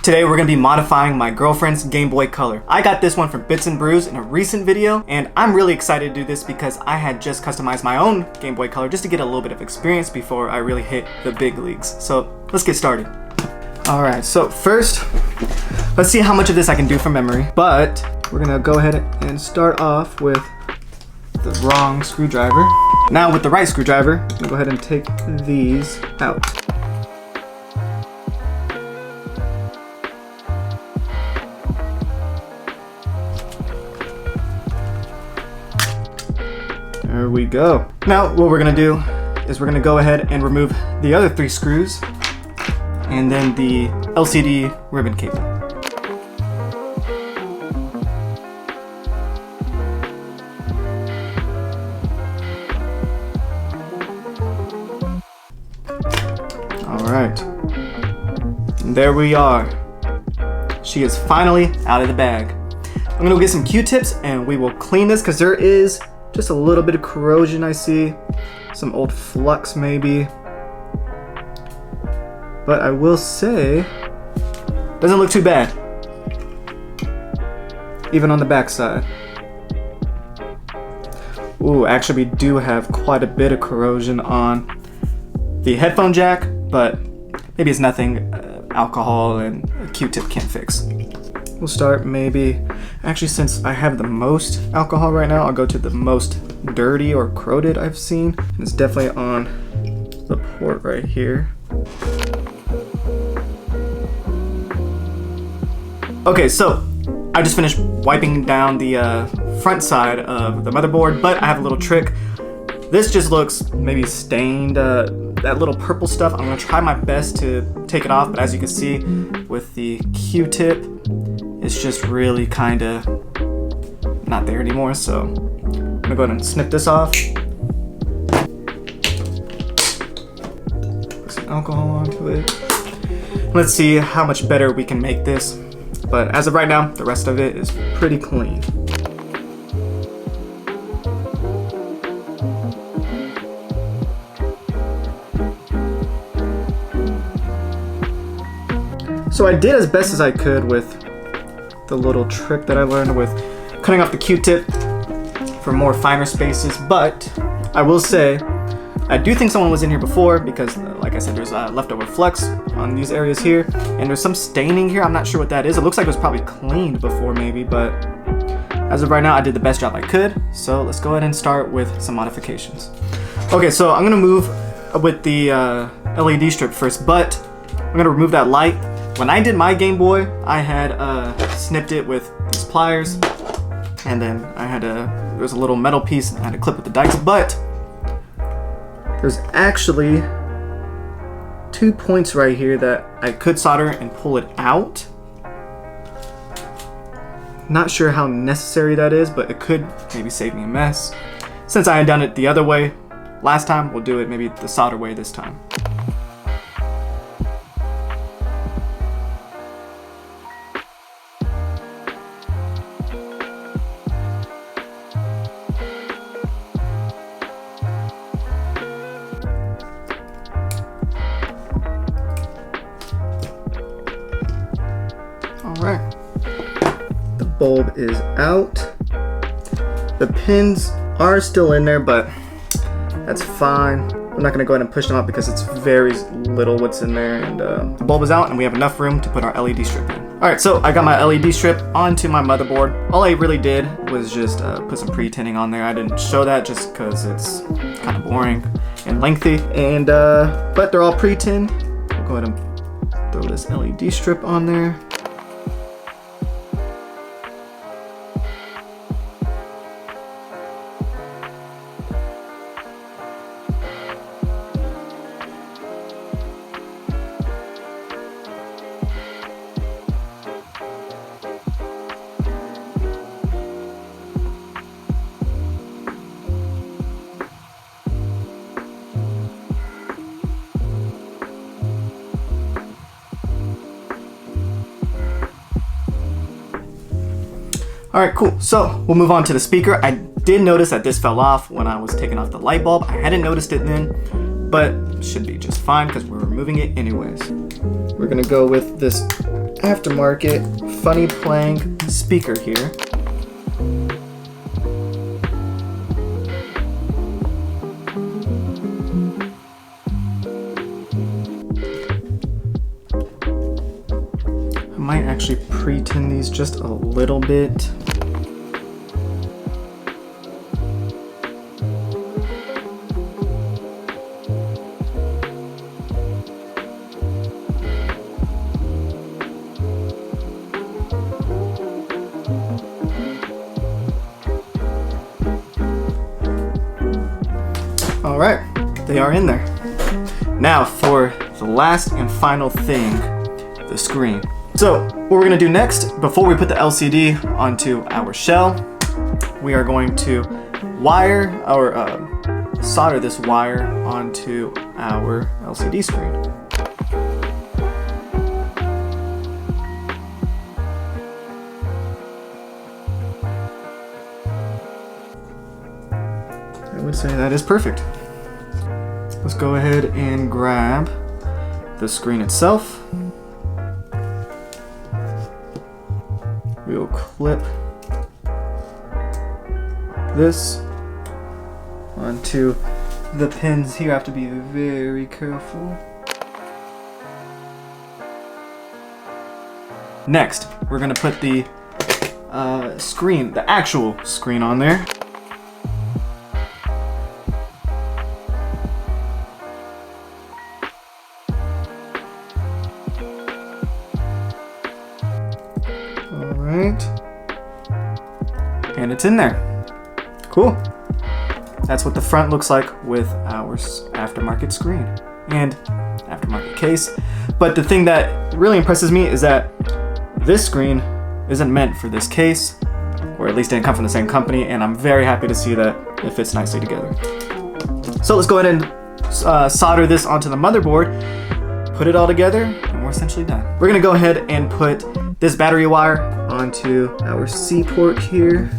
Today we're gonna be modifying my girlfriend's Game Boy Color. I got this one from Bits and Brews in a recent video, and I'm really excited to do this because I had just customized my own Game Boy Color just to get a little bit of experience before I really hit the big leagues. So let's get started. Alright, so first, let's see how much of this I can do from memory. But we're gonna go ahead and start off with the wrong screwdriver. Now with the right screwdriver, I'm gonna go ahead and take these out. There we go. Now what we're gonna do is we're gonna go ahead and remove the other 3 screws and then the LCD ribbon cable. Alright. And there we are. She is finally out of the bag. I'm gonna go get some Q-tips and we will clean this because there is just a little bit of corrosion I see. Some old flux maybe. But I will say, doesn't look too bad. Even on the back side. Ooh, actually we do have quite a bit of corrosion on the headphone jack, but maybe it's nothing alcohol and a Q-tip can't fix. We'll start maybe, actually since I have the most alcohol right now, I'll go to the most dirty or corroded I've seen. And it's definitely on the port right here. Okay, so I just finished wiping down the front side of the motherboard, but I have a little trick. This just looks maybe stained, that little purple stuff. I'm gonna try my best to take it off, but as you can see with the Q-tip, it's just really kinda not there anymore, so I'm gonna go ahead and snip this off. Put some alcohol onto it. Let's see how much better we can make this. But as of right now, the rest of it is pretty clean. So I did as best as I could with the little trick that I learned with cutting off the Q-tip for more finer spaces, but I will say I do think someone was in here before because like I said, there's leftover flux on these areas here, and there's some staining here. I'm not sure what that is. It looks like it was probably cleaned before maybe, but as of right now I did the best job I could. So let's go ahead and start with some modifications. Okay, so I'm gonna move with the LED strip first, but I'm gonna remove that light. When I did my Game Boy, I had snipped it with these pliers, and then there was a little metal piece and I had to clip with the dikes, but there's actually 2 points right here that I could solder and pull it out. Not sure how necessary that is, but it could maybe save me a mess. Since I had done it the other way last time, we'll do it maybe the solder way this time. Alright, the bulb is out. The pins are still in there, but that's fine. I'm not gonna go ahead and push them out because it's very little what's in there, and the bulb is out and we have enough room to put our LED strip in. Alright, so I got my LED strip onto my motherboard. All I really did was just put some pre-tinning on there. I didn't show that just because it's kind of boring and lengthy, and but they're all pre-tinned. We'll go ahead and throw this LED strip on there. Alright, cool. So we'll move on to the speaker. I did notice that this fell off when I was taking off the light bulb. I hadn't noticed it then, but should be just fine because we're removing it anyways. We're gonna go with this aftermarket funny playing speaker here. I might actually pre-tin these just a little bit. All right, they are in there. Now for the last and final thing, the screen. So what we're gonna do next, before we put the LCD onto our shell, we are going to wire or solder this wire onto our LCD screen. I would say that is perfect. Let's go ahead and grab the screen itself. We'll clip this onto the pins here. I have to be very careful. Next, we're gonna put the screen, the actual screen on there. Alright. And it's in there. Cool. That's what the front looks like with our aftermarket screen and aftermarket case. But the thing that really impresses me is that this screen isn't meant for this case, or at least didn't come from the same company, and I'm very happy to see that it fits nicely together. So let's go ahead and solder this onto the motherboard, put it all together, and we're essentially done. We're gonna go ahead and put this battery wire onto our C port here.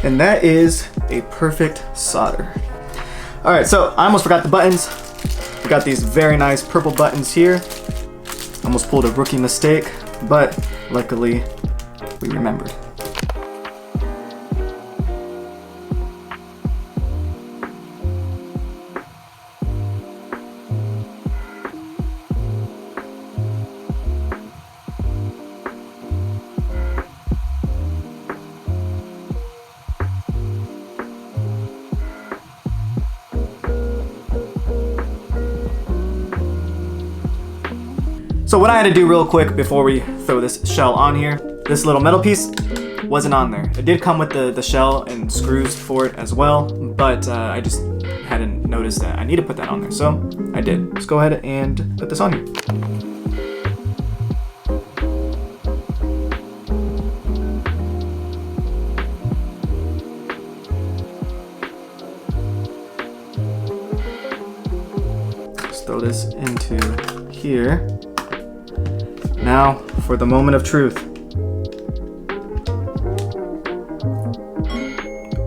And that is a perfect solder. All right, so I almost forgot the buttons. We got these very nice purple buttons here. Almost pulled a rookie mistake, but luckily we remembered. So what I had to do real quick before we throw this shell on here, this little metal piece wasn't on there. It did come with the shell and screws for it as well, but I just hadn't noticed that I need to put that on there, so I did. Let's go ahead and put this on here. Let's throw this into here. Now for the moment of truth.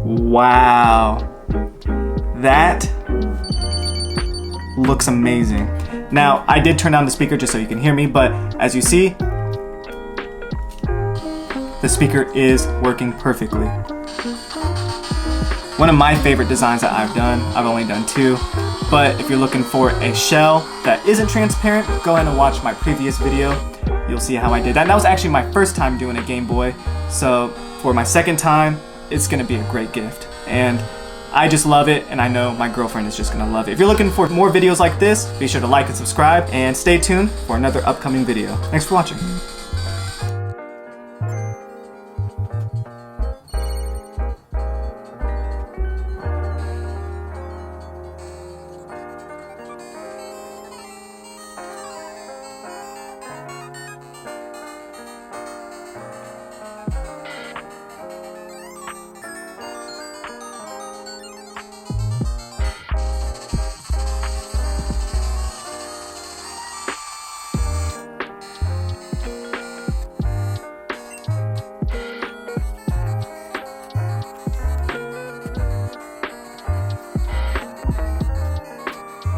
Wow, that looks amazing. Now I did turn down the speaker just so you can hear me, but as you see, the speaker is working perfectly. One of my favorite designs that I've done, I've only done two, but if you're looking for a shell that isn't transparent, go ahead and watch my previous video. You'll see how I did that. And that was actually my first time doing a Game Boy, so for my second time, it's gonna be a great gift. And I just love it, and I know my girlfriend is just gonna love it. If you're looking for more videos like this, be sure to like and subscribe, and stay tuned for another upcoming video. Thanks for watching.